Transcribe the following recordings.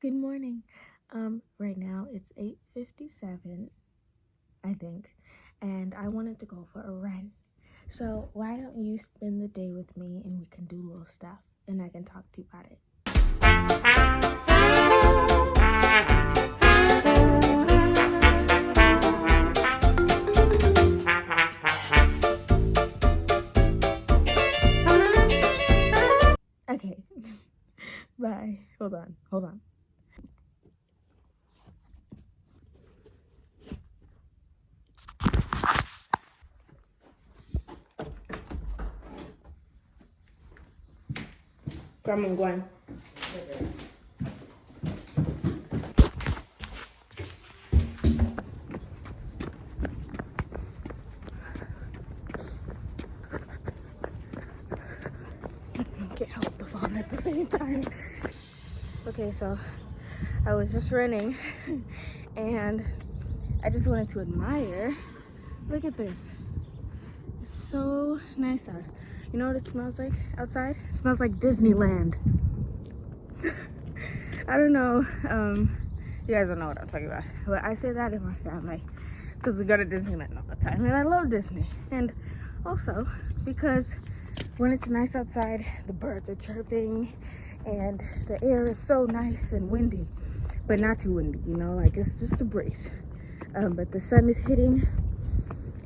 Good morning. Right now it's 8:57, I think, and I wanted to go for a run. So why don't you spend the day with me and we can do little stuff and I can talk to you about it. Okay. Bye. Hold on. Come on, Gwen. Can't help the phone at the same time. Okay, so I was just running and I just wanted to admire. Look at this. It's so nice out. You know what it smells like outside? It smells like Disneyland. I don't know. You guys don't know what I'm talking about. But I say that in my family because we go to Disneyland all the time. And I love Disney. And also because when it's nice outside, the birds are chirping and the air is so nice and windy. But not too windy, you know, like it's just a breeze. But the sun is hitting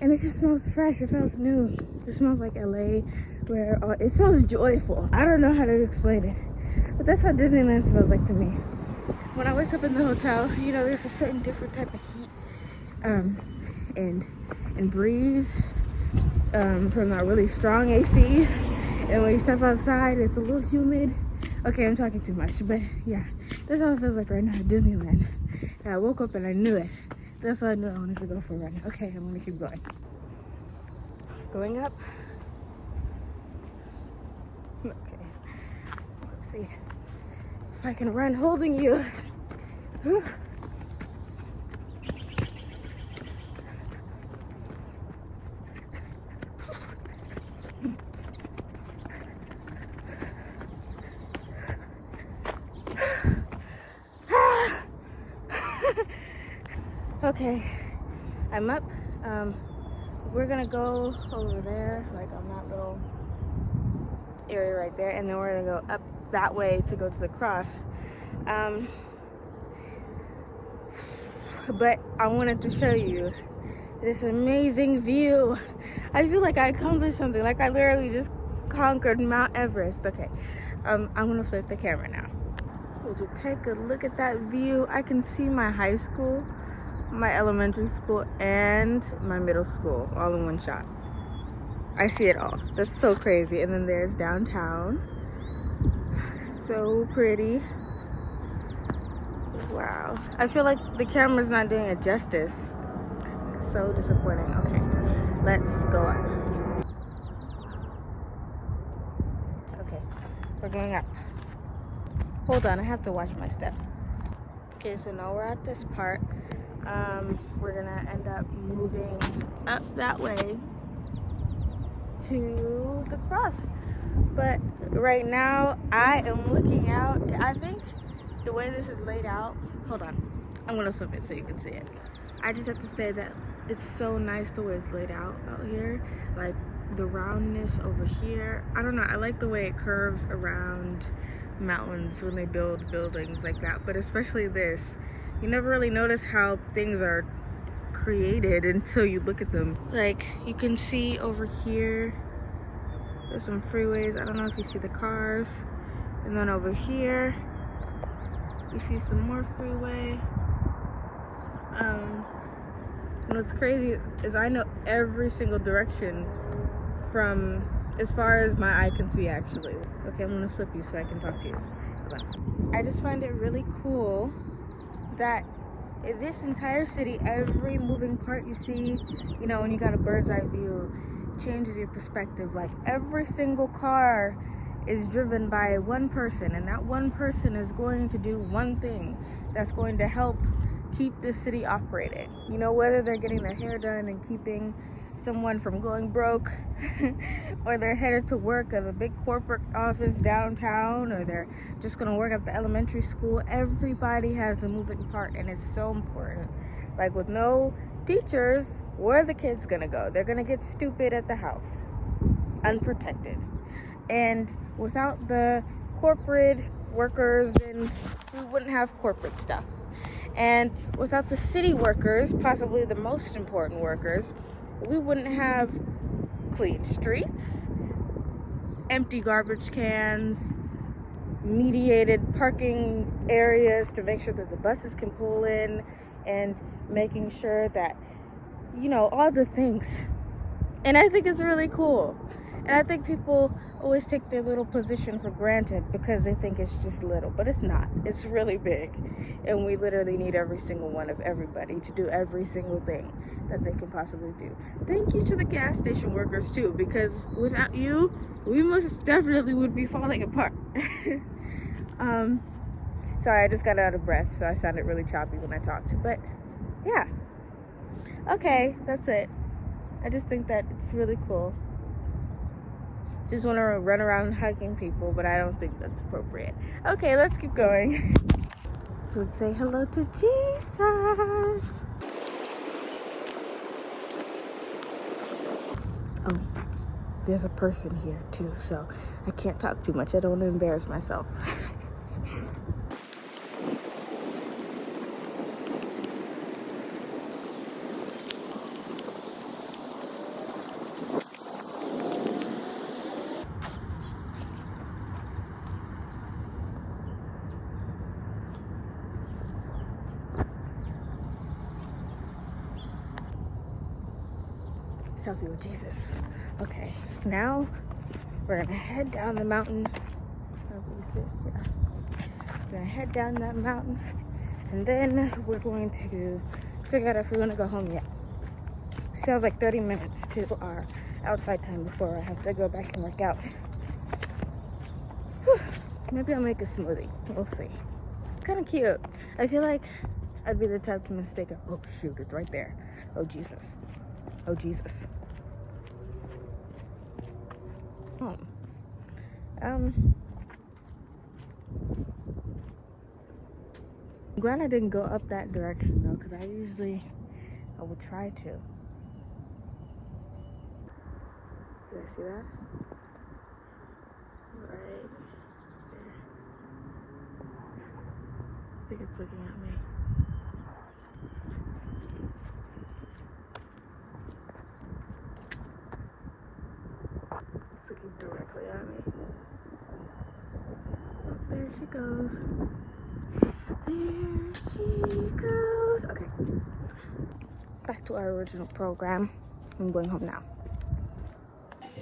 and it just smells fresh. It smells new. It smells like LA, where it smells joyful. I don't know how to explain it, but that's how Disneyland smells like to me. When I wake up in the hotel, you know, there's a certain different type of heat and breeze from that really strong AC. And when you step outside, it's a little humid. Okay, I'm talking too much, but yeah, that's how it feels like right now at Disneyland. And I woke up and I knew it. That's why I knew I wanted to go for a run. Okay, I'm gonna keep going. Going up. Okay, let's see if I can run holding you. Whew. Okay, I'm up. We're gonna go over there, like on that little area right there, and then we're gonna go up that way to go to the cross. But I wanted to show you this amazing view. I feel like I accomplished something, like I literally just conquered Mount Everest. Okay, I'm gonna flip the camera now. Would you take a look at that view? I can see my high school, my elementary school, and my middle school all in one shot. I see it all. That's so crazy. And then there's downtown. So pretty. Wow. I feel like the camera's not doing it justice. So disappointing. Okay, let's go up. Okay, we're going up. Hold on, I have to watch my step. Okay, so now we're at this part. We're gonna end up moving up that way to the cross. But right now, I am looking out. I think the way this is laid out, hold on, I'm gonna flip it so you can see it. I just have to say that it's so nice the way it's laid out here. Like the roundness over here. I don't know, I like the way it curves around mountains when they build buildings like that. But especially this, you never really notice how things are created until you look at them. Like you can see over here, there's some freeways. I don't know if you see the cars. And then over here, you see some more freeway. And what's crazy is I know every single direction from as far as my eye can see, actually. Okay, I'm gonna flip you so I can talk to you. I just find it really cool that in this entire city, every moving part you see, you know, when you got a bird's eye view, changes your perspective. Like every single car is driven by one person, and that one person is going to do one thing that's going to help keep this city operating. You know, whether they're getting their hair done and keeping someone from going broke, or they're headed to work at a big corporate office downtown, or they're just gonna work at the elementary school. Everybody has a moving part, and it's so important. Like with no teachers, where are the kids gonna go? They're gonna get stupid at the house, unprotected. And without the corporate workers, then we wouldn't have corporate stuff. And without the city workers, possibly the most important workers, we wouldn't have clean streets, empty garbage cans, mediated parking areas to make sure that the buses can pull in, and making sure that, you know, all the things. And I think it's really cool. And I think people always take their little position for granted because they think it's just little, but it's not. It's really big. And we literally need every single one of everybody to do every single thing that they can possibly do. Thank you to the gas station workers too, because without you, we most definitely would be falling apart. Sorry, I just got out of breath, so I sounded really choppy when I talked. But yeah. Okay, that's it. I just think that it's really cool. Just want to run around hugging people, but I don't think that's appropriate. Okay, let's keep going. Let's say hello to Jesus. Oh, there's a person here too, so I can't talk too much. I don't want to embarrass myself. Selfie with Jesus. Okay, now we're gonna head down the mountain. We're gonna head down that mountain, and then we're going to figure out if we're gonna go home yet. We still have like 30 minutes to our outside time before I have to go back and work out. Whew. Maybe I'll make a smoothie. We'll see. Kind of cute. I feel like I'd be the type to mistake it. Oh shoot, it's right there. Oh Jesus. Oh Jesus. Oh. I'm glad I didn't go up that direction though, because I would try to. Do I see that? Right there. I think it's looking at me. It's looking directly at me. Oh, there she goes. There she goes. Okay. Back to our original program. I'm going home now.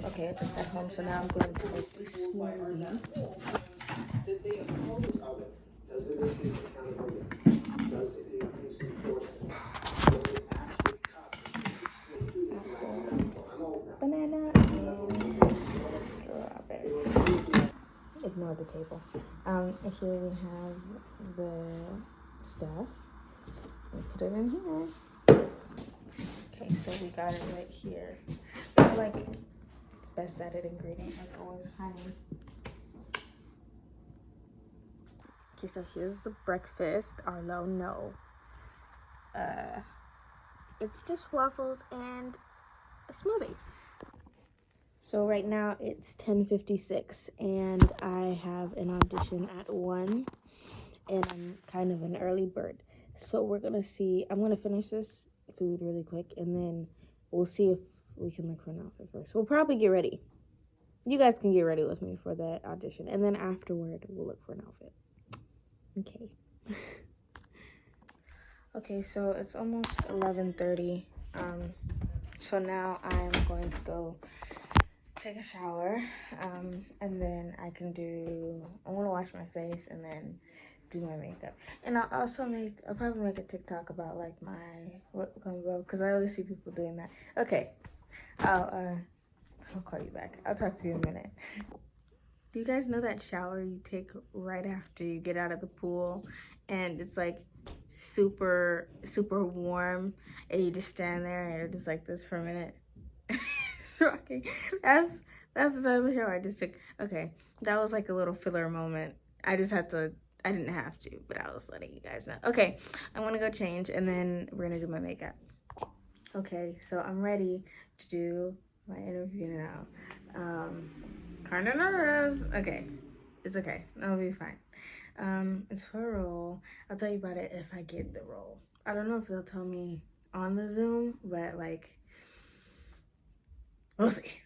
Okay, I just got home, so now I'm going to make a smoothie. Did they impose of it? Does it increase accountability? Does it increase enforcement? Does it actually cut Banana and strawberry. Ignore the table. Here we have the stuff. We put it in here. Okay, so we got it right here. I like best added ingredient as always, honey. Okay, so here's the breakfast. Arlo, no. It's just waffles and a smoothie. So right now it's 10:56 and I have an audition at 1 and I'm kind of an early bird. So we're gonna see, I'm gonna finish this food really quick and then we'll see if we can look for an outfit first. We'll probably get ready. You guys can get ready with me for the audition and then afterward we'll look for an outfit. Okay. Okay, so it's almost 11:30. So now I'm going to go take a shower, and then I want to wash my face and then do my makeup. And I'll probably make a TikTok about like my lip combo, because I always see people doing that. Okay, I'll call you back. I'll talk to you in a minute. Do you guys know that shower you take right after you get out of the pool and it's like super, super warm and you just stand there and you're just like this for a minute? rocking. That's the type of shower I just took. Okay, that was like a little filler moment. I just had to. I didn't have to, but I was letting you guys know. Okay, I'm gonna go change, and then we're gonna do my makeup. Okay, so I'm ready to do my interview now. Kind of nervous. Okay, it's okay. That'll be fine. It's for a role. I'll tell you about it if I get the role. I don't know if they'll tell me on the Zoom, but like, we'll see.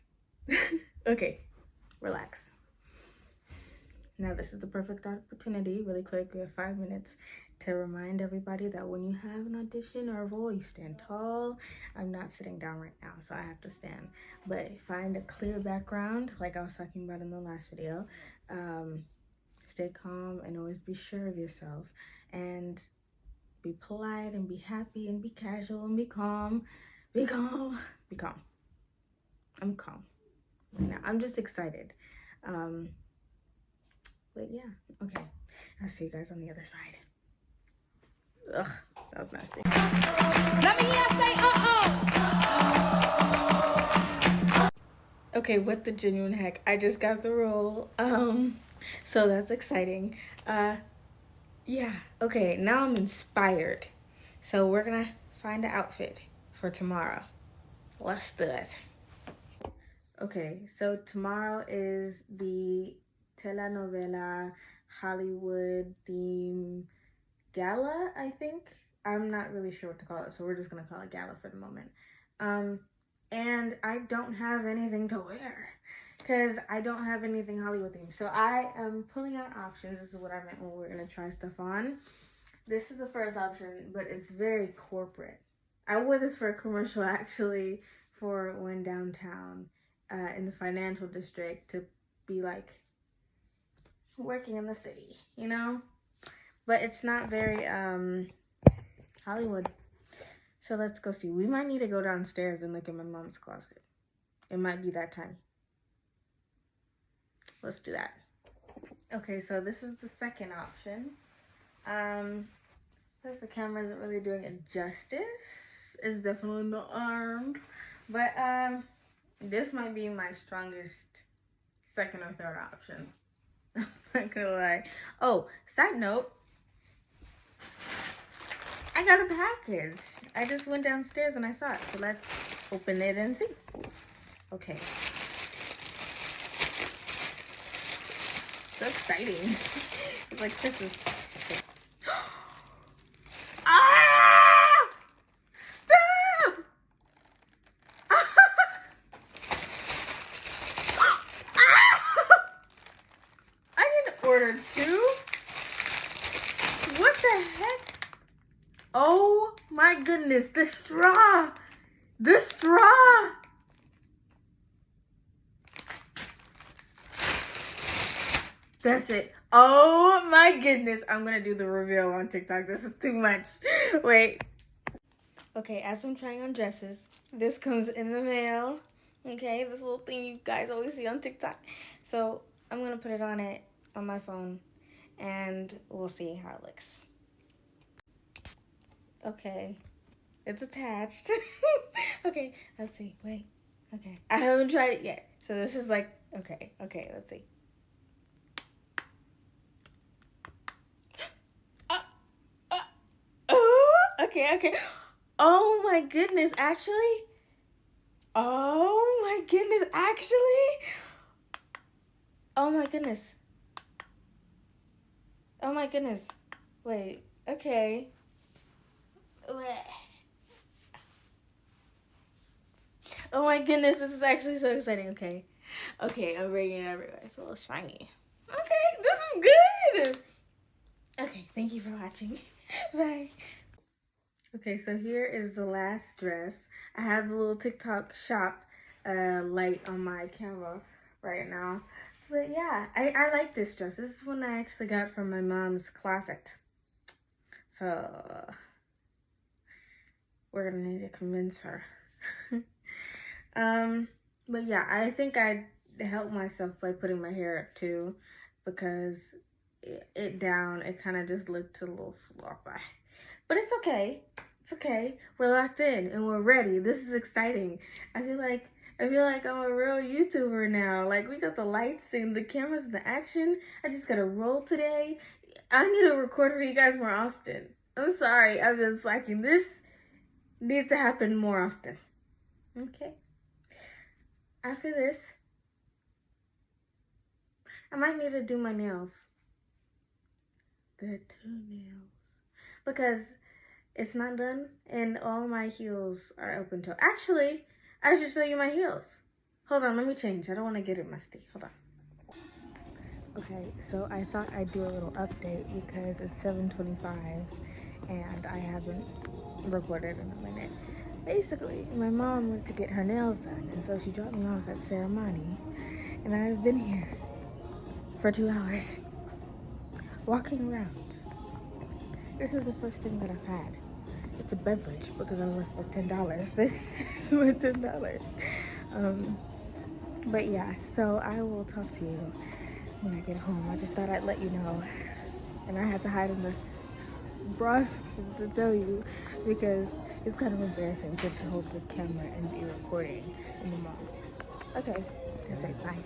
Okay, relax. Now this is the perfect opportunity, really quick, we have 5 minutes, to remind everybody that when you have an audition or a role, you stand tall. I'm not sitting down right now, so I have to stand. But find a clear background, like I was talking about in the last video. Stay calm and always be sure of yourself. And be polite and be happy and be casual and be calm. Be calm. Be calm. I'm calm right now. I'm just excited. But yeah, okay. I'll see you guys on the other side. Ugh, that was nasty. Let me hear say uh-oh. Okay, what the genuine heck? I just got the role. So that's exciting. Yeah, okay, now I'm inspired. So we're gonna find an outfit for tomorrow. Let's do it. Okay, so tomorrow is the telenovela Hollywood theme gala, I think. I'm not really sure what to call it, so we're just gonna call it gala for the moment. And I don't have anything to wear because I don't have anything Hollywood themed. So I am pulling out options. This is what I meant when we're gonna try stuff on. This is the first option, but it's very corporate. I wore this for a commercial actually for when downtown in the financial district to be like working in the city, you know? But it's not very Hollywood. So let's go see. We might need to go downstairs and look in my mom's closet. It might be that time. Let's do that. Okay, so this is the second option. I think the camera isn't really doing it justice. It's definitely not armed. But this might be my strongest second or third option. I'm not gonna lie. Oh, side note. I got a package. I just went downstairs and I saw it. So let's open it and see. Okay. So exciting. It's like Christmas. Ah! Stop! I didn't order two. What the heck? Oh my goodness, the straw! The straw! That's it. Oh my goodness. I'm gonna do the reveal on TikTok. This is too much. Wait. Okay, as I'm trying on dresses, this comes in the mail. Okay, this little thing you guys always see on TikTok. So I'm gonna put it on my phone and we'll see how it looks. Okay, it's attached. Okay, let's see. Wait. Okay, I haven't tried it yet. So this is like, okay, let's see. Okay. Oh my goodness, actually? Oh my goodness, actually? Oh my goodness. Oh my goodness. Wait, okay. Oh my goodness, this is actually so exciting. Okay, I'm bringing it everywhere. It's a little shiny. Okay, this is good. Okay, thank you for watching. Bye. Okay, so here is the last dress. I have the little TikTok shop light on my camera right now. But yeah, I like this dress. This is one I actually got from my mom's closet. So we're gonna need to convince her. But yeah, I think I helped myself by putting my hair up too, because it kind of just looked a little sloppy. But it's okay. We're locked in and we're ready. This is exciting. I feel like I feel like I'm a real YouTuber now. Like, we got the lights and the cameras and the action. I just gotta roll today. I need to record for you guys more often. I'm sorry, I've been slacking. This needs to happen more often. Okay? After this, I might need to do my nails. The toenails. Because it's not done and all my heels are open toe. Actually, I should show you my heels. Hold on, let me change. I don't want to get it musty. Hold on. Okay, so I thought I'd do a little update because it's 7:25 and I haven't recorded in a minute. Basically, my mom went to get her nails done, and so she dropped me off at Ceremony, and I've been here for 2 hours walking around. This is the first thing that I've had. It's a beverage because I was like for $10. This is my $10. But yeah, so I will talk to you when I get home. I just thought I'd let you know, and I had to hide in the bra section to tell you because it's kind of embarrassing to hold the camera and be recording in the mall. Okay, that's it. Bye.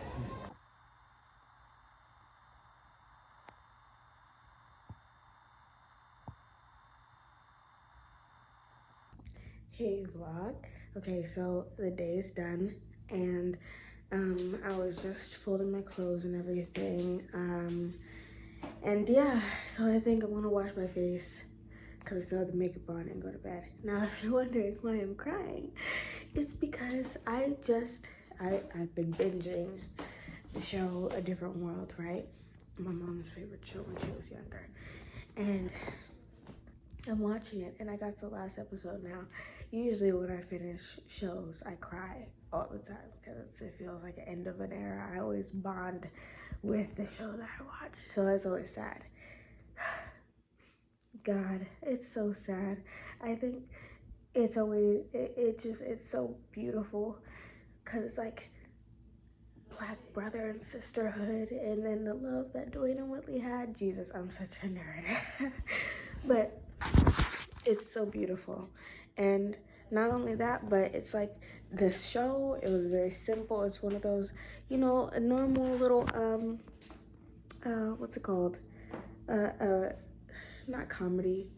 Hey vlog. Okay, so the day is done and I was just folding my clothes and everything. And yeah, so I think I'm gonna wash my face because I still have the makeup on and go to bed. Now, if you're wondering why I'm crying, it's because I've been binging the show A Different World, right? My mom's favorite show when she was younger. And I'm watching it and I got to the last episode now. Usually when I finish shows, I cry all the time because it feels like the end of an era. I always bond with the show that I watch, so it's always sad. God, it's so sad. I think it's always, it's so beautiful because it's like black brother and sisterhood, and then the love that Dwayne and Whitley had. Jesus, I'm such a nerd. But it's so beautiful. And not only that, but it's like this show, it was very simple. It's one of those, you know, a normal little what's it called, not comedy,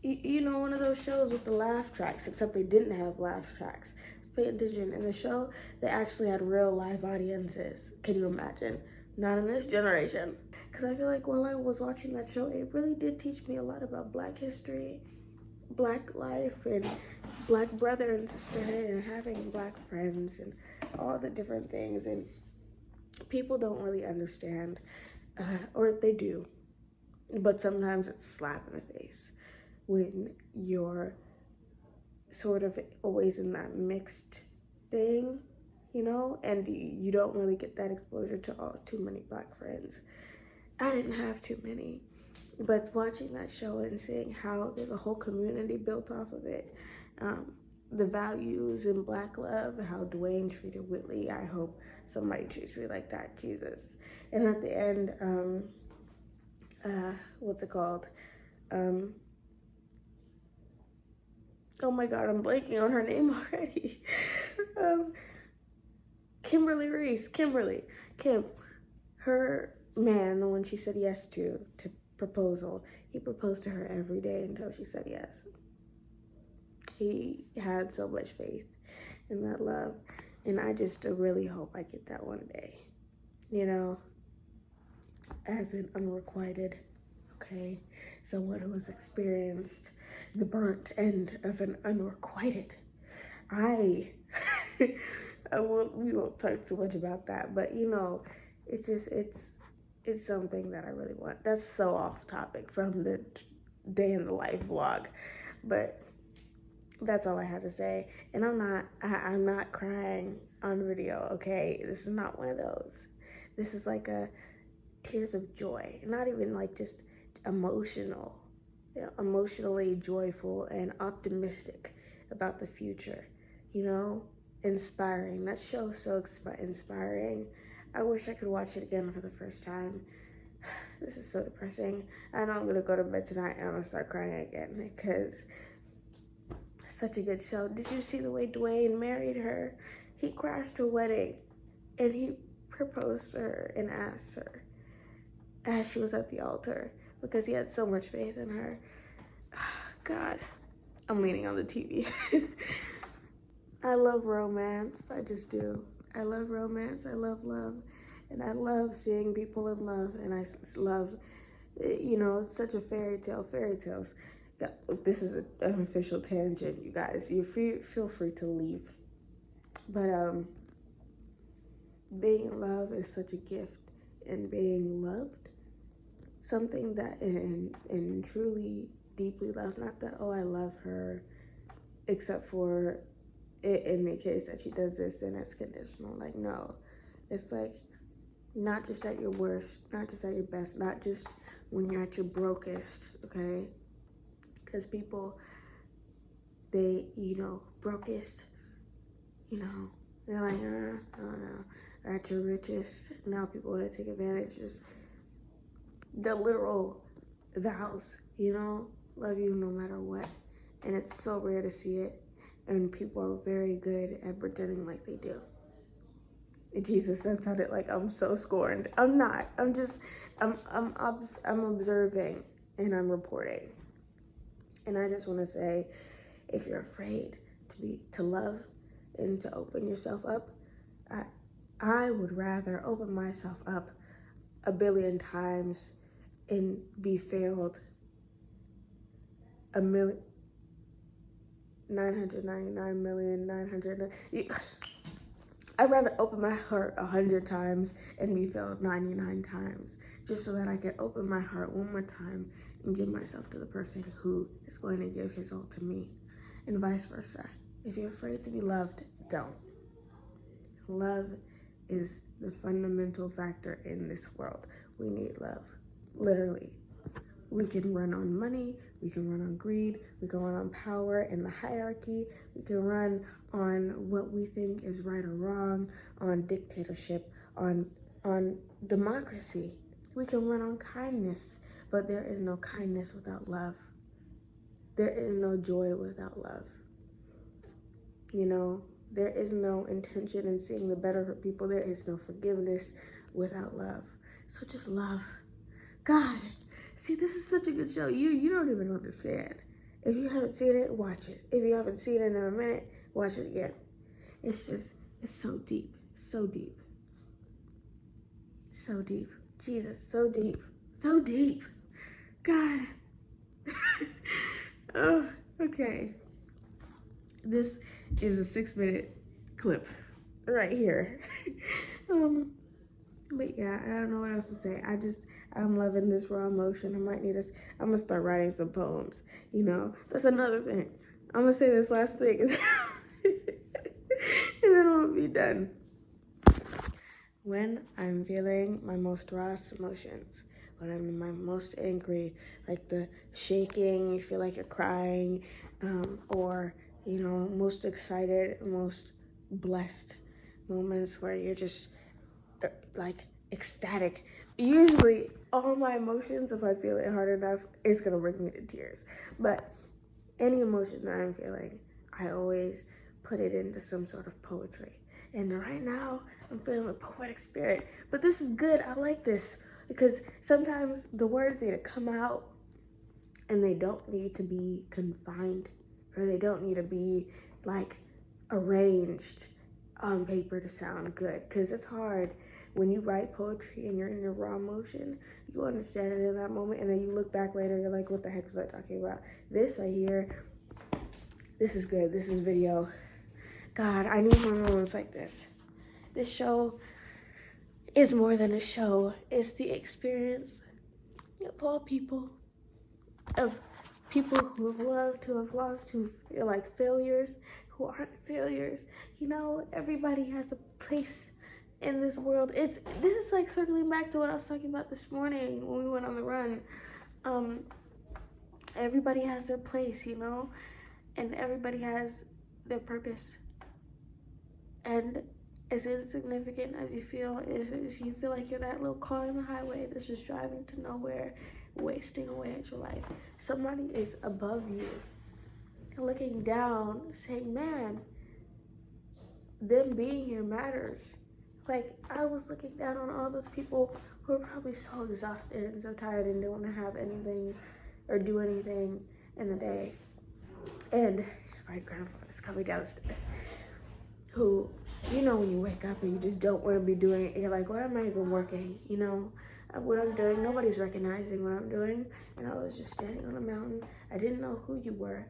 you know, one of those shows with the laugh tracks, except they didn't have laugh tracks. Pay attention. In the show, they actually had real live audiences. Can you imagine? Not in this generation. Because I feel like while I was watching that show, it really did teach me a lot about black history, black life, and black brother and sisterhood, and having black friends, and all the different things. And people don't really understand, or they do, but sometimes it's a slap in the face when you're sort of always in that mixed thing, you know, and you don't really get that exposure to too many black friends. I didn't have too many, but watching that show and seeing how there's a whole community built off of it, the values in black love, how Dwayne treated Whitley. I hope somebody treats me like that, Jesus. And at the end, what's it called? Oh my God, I'm blanking on her name already. Kim, her man, the one she said yes to proposal, he proposed to her every day until she said yes. He had so much faith in that love, and I just really hope I get that one day, you know, as an unrequited, okay, someone who has experienced the burnt end of an unrequited. We won't talk too much about that, but you know, it's something that I really want. That's so off topic from the day in the life vlog, but that's all I have to say. And I'm not crying on video, okay? This is not one of those. This is like a tears of joy, not even like just emotional, emotionally joyful and optimistic about the future, you know, inspiring. That show's so inspiring. I wish I could watch it again for the first time. This is so depressing. I know I'm gonna go to bed tonight and I'm gonna start crying again because such a good show. Did you see the way Dwayne married her? He crashed her wedding and he proposed to her and asked her as she was at the altar because he had so much faith in her. God, I'm leaning on the TV. I love romance. I just do. I love romance. I love love. And I love seeing people in love. And I love, it's such a fairy tale. Fairy tales. This is an official tangent, you guys. Feel free to leave. But being in love is such a gift. And being loved, something that and truly deeply loved. Not that, oh, I love her, except for in the case that she does this, then it's conditional. Like, no, it's like not just at your worst, not just at your best, not just when you're at your brokest, okay? Because people, they, brokest, they're like, I don't know, at your richest. Now people want to take advantage, just the literal vows, love you no matter what. And it's so rare to see it. And people are very good at pretending like they do. Jesus, that sounded like I'm so scorned. I'm not. I'm observing and I'm reporting. And I just want to say, if you're afraid to love and to open yourself up, I would rather open myself up 1 billion times and be failed 999,900,900. I'd rather open my heart 100 times and be failed 99 times, just so that I can open my heart one more time and give myself to the person who is going to give his all to me, and vice versa. If you're afraid to be loved, don't. Love is the fundamental factor in this world. We need love, literally. We can run on money, we can run on greed, we can run on power and the hierarchy, we can run on what we think is right or wrong, on dictatorship, on democracy. We can run on kindness, but there is no kindness without love. There is no joy without love. There is no intention in seeing the better for people. There is no forgiveness without love. So just love. God. See, this is such a good show. You don't even understand. If you haven't seen it, watch it. If you haven't seen it in a minute, watch it again. It's so deep. So deep. So deep. Jesus, so deep. So deep. God. Oh, okay. This is a 6-minute clip right here. But yeah, I don't know what else to say. I'm loving this raw emotion. I'm gonna start writing some poems. That's another thing. I'm gonna say this last thing and then I'm gonna be done. When I'm feeling my most rawest emotions, when I'm my most angry, like the shaking, you feel like you're crying, or, most excited, most blessed moments where you're just like ecstatic. Usually all my emotions, if I feel it hard enough, it's gonna bring me to tears. But any emotion that I'm feeling, I always put it into some sort of poetry. And right now I'm feeling a poetic spirit, but this is good. I like this because sometimes the words need to come out and they don't need to be confined, or they don't need to be like arranged on paper to sound good, because it's hard when you write poetry and you're in your raw emotion. You understand it in that moment, and then you look back later, you're like, what the heck was I talking about? This right here, this is good. This is video. God, I need more moments like this. This show is more than a show. It's the experience of all people, of people who have loved, who have lost, who feel like failures, who aren't failures. Everybody has a place in this world. This is like circling back to what I was talking about this morning when we went on the run. Everybody has their place, and everybody has their purpose. And as insignificant as you feel, is you feel like you're that little car on the highway that's just driving to nowhere, wasting away at your life. Somebody is above you. looking down, saying, man, them being here matters. Like, I was looking down on all those people who are probably so exhausted and so tired and don't want to have anything or do anything in the day. And my grandfather's coming downstairs, who, you know, when you wake up and you just don't want to be doing it, you're like, why am I even working? You know, what I'm doing, nobody's recognizing what I'm doing. And I was just standing on a mountain. I didn't know who you were.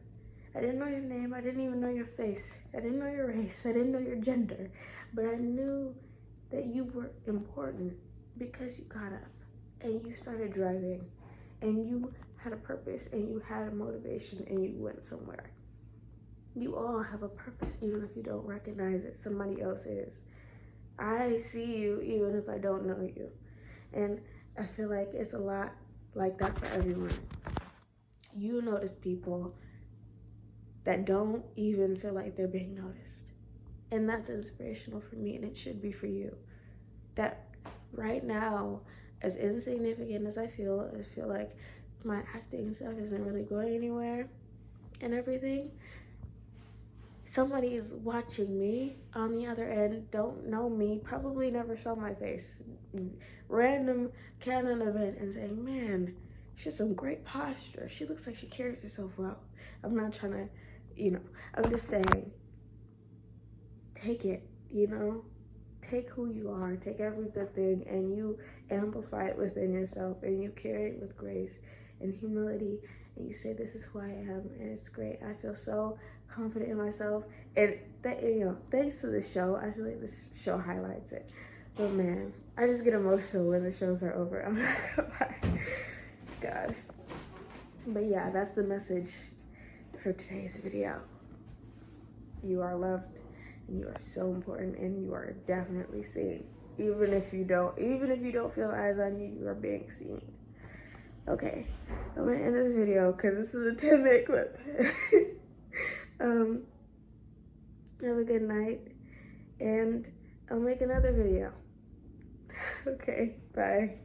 I didn't know your name. I didn't even know your face. I didn't know your race. I didn't know your gender. But I knew that you were important because you got up and you started driving and you had a purpose and you had a motivation and you went somewhere. You all have a purpose, even if you don't recognize it. Somebody else is. I see you even if I don't know you. And I feel like it's a lot like that for everyone. You notice people that don't even feel like they're being noticed. And that's inspirational for me, and it should be for you. That right now, as insignificant as I feel like my acting stuff isn't really going anywhere and everything, somebody is watching me on the other end, don't know me, probably never saw my face, random canon event, and saying, man, she has some great posture. She looks like she carries herself well. I'm not trying to, I'm just saying, take it, take who you are, take every good thing, and you amplify it within yourself, and you carry it with grace and humility, and you say, this is who I am, and it's great. I feel so confident in myself, and that, thanks to this show, I feel like this show highlights it. But man, I just get emotional when the shows are over. I'm not gonna lie. God. But yeah, that's the message for today's video. You are loved, and you are so important, and you are definitely seen. Even if you don't feel eyes on you, you are being seen. Okay, I'm gonna end this video because this is a 10-minute clip. Have a good night, and I'll make another video. Okay, bye.